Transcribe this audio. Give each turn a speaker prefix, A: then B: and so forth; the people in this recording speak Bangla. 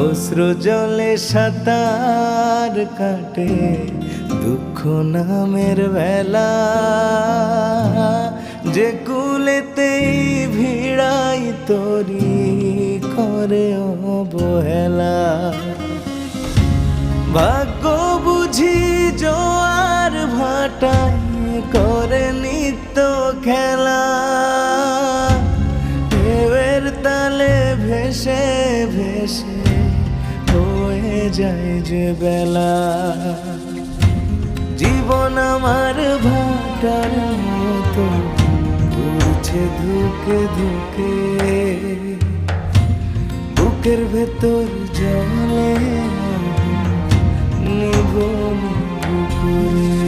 A: অশ্রু জলে সাঁতার কাটে দুঃখ নামের বেলা, যে কুলেতেই ভিড়াই তরি করে অবহেলা। ভাগ্য বুঝি জোয়ার ভাটায় করে নিত্য খেলা, ঢেউয়ের তালে ভেসে ভেসে হয়ে যায় যে বেলা। জীবন আমার ভাটার মতো ঘুরছে ধুকে ধুকে, বুকের ভেতর জলে নিভু নিভু করে।